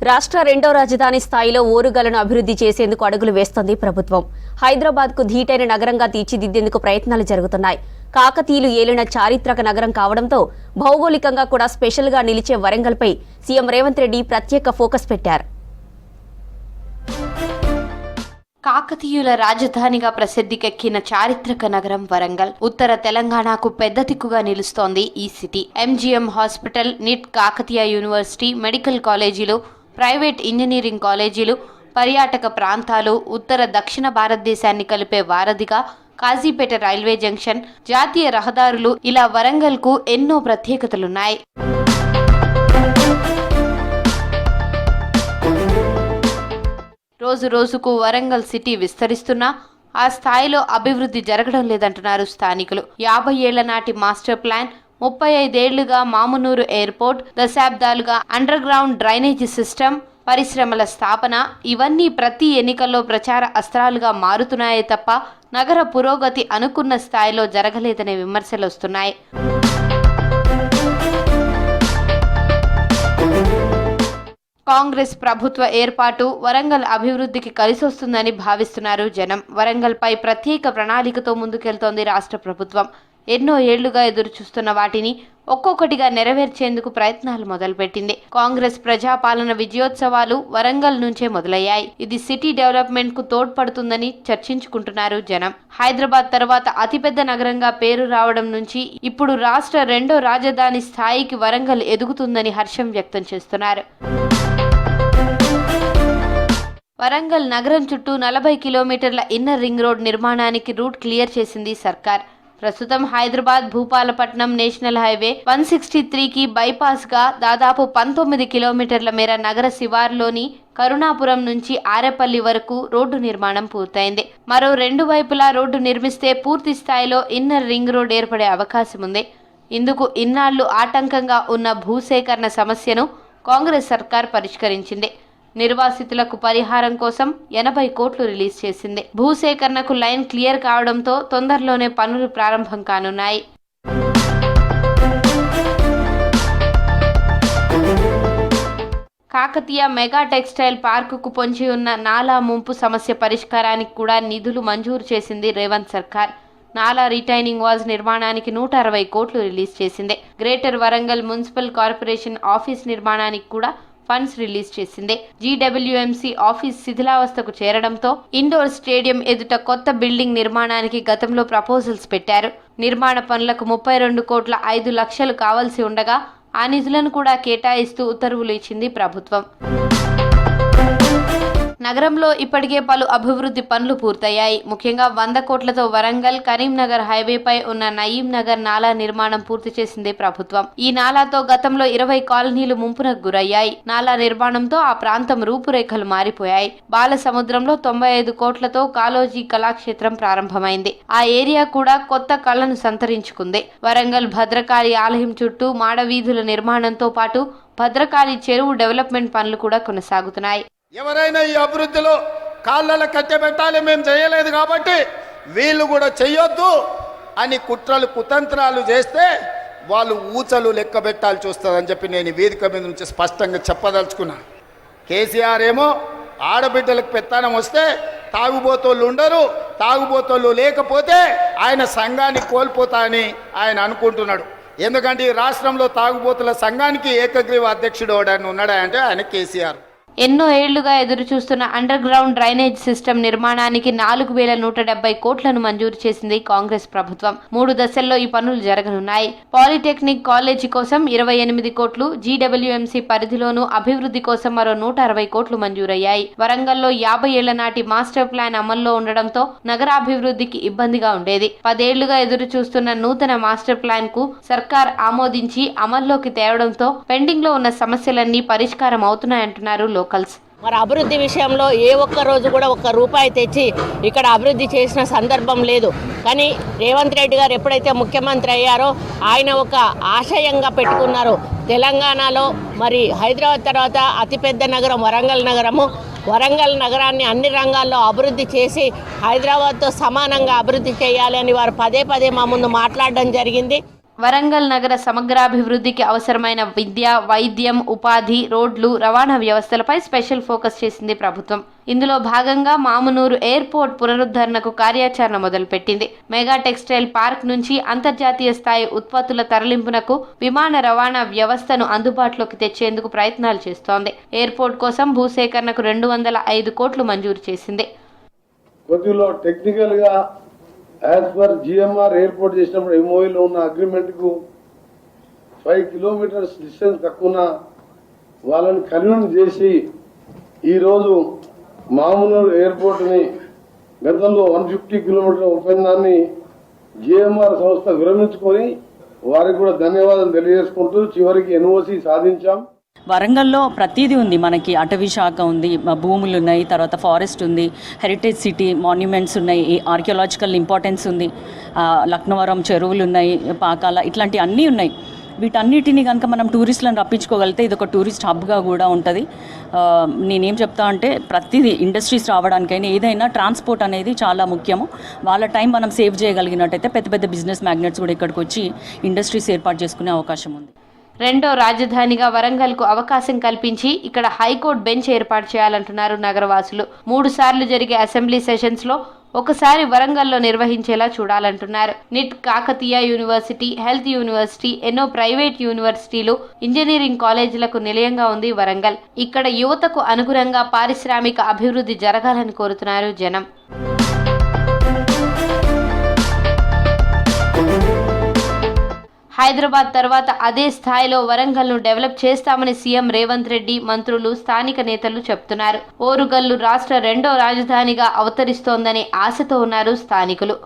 రాష్ట్ర రెండో రాజధాని స్థాయిలో ఓరుగలను అభివృద్ధి చేసేందుకు అడుగులు వేస్తోంది ప్రభుత్వం. హైదరాబాద్ కు ధీటైన నగరంగా తీర్చిదిద్దేందుకు ప్రయత్నాలు జరుగుతున్నాయి. కాకతీయులు ఏలిన చారిత్రక నగరం కావడంతో భౌగోళికంగా కూడా స్పెషల్ గా నిలిచే వరంగల్పై సీఎం రేవంత్ రెడ్డి ప్రత్యేక ఫోకస్ పెట్టారు. కాకతీయుల రాజధానిగా ప్రసిద్ధికెక్కిన చారిత్రక నగరం వరంగల్. ఉత్తర తెలంగాణకు పెద్ద దిక్కుగా నిలుస్తోంది ఈ city. MGM hospital, NIT, Kakatiya university, medical కాలేజీలు, ప్రైవేట్ ఇంజనీరింగ్ కాలేజీలు, పర్యాటక ప్రాంతాలు, ఉత్తర దక్షిణ భారతదేశాన్ని కలిపే వారధిగా కాజీపేట రైల్వే జంక్షన్, జాతీయ రహదారులు, ఇలా వరంగల్కు ఎన్నో ప్రత్యేకతలున్నాయి. రోజు రోజుకు వరంగల్ సిటీ విస్తరిస్తున్నా ఆ స్థాయిలో అభివృద్ధి జరగడం లేదంటున్నారు స్థానికులు. 50 ఏళ్ల నాటి మాస్టర్ ప్లాన్, 35 ఏళ్లుగా మామునూరు ఎయిర్పోర్ట్, దశాబ్దాలుగా అండర్ గ్రౌండ్ డ్రైనేజీ సిస్టమ్, పరిశ్రమల స్థాపన, ఇవన్నీ ప్రతి ఎన్నికల్లో ప్రచార అస్త్రాలుగా మారుతున్నాయే తప్ప నగర పురోగతి అనుకున్న స్థాయిలో జరగలేదనే విమర్శలు వస్తున్నాయి. కాంగ్రెస్ ప్రభుత్వ ఏర్పాటు వరంగల్ అభివృద్ధికి కలిసొస్తుందని భావిస్తున్నారు జనం. వరంగల్పై ప్రత్యేక ప్రణాళికతో ముందుకెళ్తోంది రాష్ట్ర ప్రభుత్వం. ఎన్నో ఏళ్లుగా ఎదురు చూస్తున్న వాటిని ఒక్కొక్కటిగా నెరవేర్చేందుకు ప్రయత్నాలు మొదలుపెట్టింది. కాంగ్రెస్ ప్రజాపాలన విజయోత్సవాలు వరంగల్ నుంచే మొదలయ్యాయి. ఇది సిటీ డెవలప్మెంట్ కు తోడ్పడుతుందని చర్చించుకుంటున్నారు జనం. హైదరాబాద్ తర్వాత అతిపెద్ద నగరంగా పేరు రావడం నుంచి ఇప్పుడు రాష్ట్ర రెండో రాజధాని స్థాయికి వరంగల్ ఎదుగుతుందని హర్షం వ్యక్తం చేస్తున్నారు. వరంగల్ నగరం చుట్టూ 40 కిలోమీటర్ల ఇన్నర్ రింగ్ రోడ్ నిర్మాణానికి రూట్ క్లియర్ చేసింది సర్కార్. ప్రస్తుతం హైదరాబాద్ భూపాలపట్నం నేషనల్ హైవే 163కి బైపాస్ గా దాదాపు 19 కిలోమీటర్ల మేర నగర శివార్లోని కరుణాపురం నుంచి ఆరేపల్లి వరకు రోడ్డు నిర్మాణం పూర్తయింది. మరో 2 వైపులా రోడ్డు నిర్మిస్తే పూర్తి స్థాయిలో ఇన్నర్ రింగ్ రోడ్ ఏర్పడే అవకాశం ఉంది. ఇందుకు ఇన్నాళ్లు ఆటంకంగా ఉన్న భూసేకరణ సమస్యను కాంగ్రెస్ సర్కార్ పరిష్కరించింది. నిర్వాసితులకు పరిహారం కోసం 80 కోట్లు రిలీజ్ చేసింది. భూసేకరణకు లైన్ క్లియర్ కావడంతో తొందరలోనే పనులు ప్రారంభం కానున్నాయి. కాకతీయ మెగా టెక్స్టైల్ పార్కుకు పొంచి ఉన్న నాలా ముంపు సమస్య పరిష్కారానికి కూడా నిధులు మంజూరు చేసింది రేవంత్ సర్కార్. నాలా రిటైనింగ్ వాల్స్ నిర్మాణానికి 160 కోట్లు రిలీజ్ చేసింది. Greater Warangal municipal corporation office నిర్మాణానికి కూడా ఫండ్స్ రిలీజ్ చేసింది. జీడబ్ల్యూఎంసీ ఆఫీస్ శిథిలావస్థకు చేరడంతో ఇండోర్ స్టేడియం ఎదుట కొత్త బిల్డింగ్ నిర్మాణానికి గతంలో ప్రపోజల్స్ పెట్టారు. నిర్మాణ పనులకు 32 కోట్ల 5 లక్షలు కావాల్సి ఉండగా ఆ నిధులను కూడా కేటాయిస్తూ ఉత్తర్వులు ఇచ్చింది ప్రభుత్వం. నగరంలో ఇప్పటికే పలు అభివృద్ధి పనులు పూర్తయ్యాయి. ముఖ్యంగా 100 కోట్లతో వరంగల్ కరీంనగర్ హైవేపై ఉన్న నయీం నగర్ నాలా నిర్మాణం పూర్తి చేసింది ప్రభుత్వం. ఈ నాలాతో గతంలో 20 కాలనీలు ముంపునకు గురయ్యాయి. నాలా నిర్మాణంతో ఆ ప్రాంతం రూపురేఖలు మారిపోయాయి. బాలసముద్రంలో 95 కోట్లతో కాళోజీ కళాక్షేత్రం ప్రారంభమైంది. ఆ ఏరియా కూడా కొత్త కళను సంతరించుకుంది. వరంగల్ భద్రకాళి ఆలయం చుట్టూ మాడవీధుల నిర్మాణంతో పాటు భద్రకాళి చెరువు డెవలప్మెంట్ పనులు కూడా కొనసాగుతున్నాయి. ఎవరైనా ఈ అభివృద్ధిలో కాళ్ళ కట్టబెట్టాలి, మేము చేయలేదు కాబట్టి వీళ్ళు కూడా చెయ్యొద్దు అని కుట్రలు కుతంత్రాలు చేస్తే వాళ్ళు ఊచలు లెక్క పెట్టాల్సి వస్తుందని చెప్పి నేను ఈ వేదిక మీద నుంచి స్పష్టంగా చెప్పదలుచుకున్నా. కేసీఆర్ ఏమో ఆడబిడ్డలకు పెత్తనం వస్తే తాగుబోతోళ్ళు ఉండరు, తాగుబోతోళ్ళు లేకపోతే ఆయన సంఘాన్ని కోల్పోతా అని ఆయన అనుకుంటున్నాడు. ఎందుకంటే ఈ రాష్ట్రంలో తాగుబోతుల సంఘానికి ఏకగ్రీవ అధ్యక్షుడు ఎవడని ఉన్నాడా అంటే ఆయన కేసీఆర్. ఎన్నో ఏళ్లుగా ఎదురు చూస్తున్న అండర్ గ్రౌండ్ డ్రైనేజ్ సిస్టమ్ నిర్మాణానికి 4170 కోట్లను మంజూరు చేసింది కాంగ్రెస్ ప్రభుత్వం. 3 దశల్లో ఈ పనులు జరగనున్నాయి. పాలిటెక్నిక్ కాలేజీ కోసం 28 కోట్లు, జీడబ్ల్యూఎంసీ పరిధిలోనూ అభివృద్ధి కోసం మరో 160 కోట్లు మంజూరయ్యాయి. వరంగల్లో 50 ఏళ్ల నాటి మాస్టర్ ప్లాన్ అమల్లో ఉండడంతో నగరాభివృద్ధికి ఇబ్బందిగా ఉండేది. 10 ఏళ్లుగా ఎదురు చూస్తున్న నూతన మాస్టర్ ప్లాన్ కు సర్కార్ ఆమోదించి అమల్లోకి తేవడంతో పెండింగ్ లో ఉన్న సమస్యలన్నీ పరిష్కారం అవుతున్నాయంటున్నారు లోకల్స్. మరి అభివృద్ధి విషయంలో ఏ ఒక్క రోజు కూడా 1 రూపాయి తెచ్చి ఇక్కడ అభివృద్ధి చేసిన సందర్భం లేదు. కానీ రేవంత్ రెడ్డి గారు ఎప్పుడైతే ముఖ్యమంత్రి అయ్యారో ఆయన ఒక ఆశయంగా పెట్టుకున్నారు. తెలంగాణలో మరి హైదరాబాద్ తర్వాత అతిపెద్ద నగరం వరంగల్ నగరము. వరంగల్ నగరాన్ని అన్ని రంగాల్లో అభివృద్ధి చేసి హైదరాబాద్తో సమానంగా అభివృద్ధి చేయాలి అని వారు పదే పదే మా ముందు మాట్లాడడం జరిగింది. వరంగల్ నగర సమగ్రాభివృద్ధికి అవసరమైన విద్య, వైద్యం, ఉపాధి, రోడ్లు, రవాణా వ్యవస్థలపై స్పెషల్ ఫోకస్ చేసింది ప్రభుత్వం. ఇందులో భాగంగా మామునూరు ఎయిర్పోర్ట్ పునరుద్ధరణకు కార్యాచరణ మొదలుపెట్టింది. మెగా టెక్స్టైల్ పార్క్ నుంచి అంతర్జాతీయ స్థాయి ఉత్పత్తుల తరలింపునకు విమాన రవాణా వ్యవస్థను అందుబాటులోకి తెచ్చేందుకు ప్రయత్నాలు చేస్తోంది. ఎయిర్పోర్ట్ కోసం భూసేకరణకు 205 కోట్లు మంజూరు చేసింది. కొద్దిలో టెక్నికల్గా యాజ్ పర్ జిఎంఆర్ ఎయిర్పోర్ట్ చేసినప్పుడు ఎంఓఈలో ఉన్న అగ్రిమెంట్కు 5 కిలోమీటర్స్ డిస్టెన్స్ తక్కువ వాళ్ళని కన్విన్స్ చేసి ఈరోజు మామూలు ఎయిర్పోర్ట్ని గతంలో 150 కిలోమీటర్ల ఒప్పందాన్ని జిఎంఆర్ సంస్థ విరమించుకొని వారికి కూడా ధన్యవాదాలు తెలియజేసుకుంటూ చివరికి ఎన్ఓసి సాధించాం. వరంగల్లో ప్రతిదీ ఉంది. మనకి అటవీ శాఖ ఉంది, భూములు ఉన్నాయి, తర్వాత ఫారెస్ట్ ఉంది, హెరిటేజ్ సిటీ, మాన్యుమెంట్స్ ఉన్నాయి, ఆర్కియాలజికల్ ఇంపార్టెన్స్ ఉంది, లక్నవరం చెరువులు ఉన్నాయి, పాకాల, ఇట్లాంటి అన్నీ ఉన్నాయి. వీటన్నిటిని కనుక మనం టూరిస్టులను రప్పించుకోగలిగితే ఇది ఒక టూరిస్ట్ హబ్గా కూడా ఉంటుంది. నేనేం చెప్తా అంటే ప్రతిదీ ఇండస్ట్రీస్ రావడానికైనా ఏదైనా ట్రాన్స్పోర్ట్ అనేది చాలా ముఖ్యము. వాళ్ళ టైం మనం సేవ్ చేయగలిగినట్టయితే పెద్ద పెద్ద బిజినెస్ మ్యాగ్నెట్స్ కూడా ఇక్కడికి వచ్చి ఇండస్ట్రీస్ ఏర్పాటు చేసుకునే అవకాశం ఉంది. రెండో రాజధానిగా వరంగల్కు అవకాశం కల్పించి ఇక్కడ హైకోర్టు బెంచ్ ఏర్పాటు చేయాలంటున్నారు నగరవాసులు. 3 సార్లు జరిగే అసెంబ్లీ సెషన్స్ లో ఒకసారి వరంగల్లో నిర్వహించేలా చూడాలంటున్నారు. NIT, Kakatiya university, health university, ఎన్నో ప్రైవేట్ యూనివర్సిటీలు, ఇంజనీరింగ్ కాలేజీలకు నిలయంగా ఉంది వరంగల్. ఇక్కడ యువతకు అనుగుణంగా పారిశ్రామిక అభివృద్ధి జరగాలని కోరుతున్నారు జనం. హైదరాబాద్ తర్వాత అదే స్థాయిలో వరంగల్ను డెవలప్ చేస్తామని సీఎం రేవంత్ రెడ్డి, మంత్రులు, స్థానిక నేతలు చెప్తున్నారు. ఓరుగల్లు రాష్ట్ర రెండో రాజధానిగా అవతరిస్తోందనే ఆశతో ఉన్నారు స్థానికులు.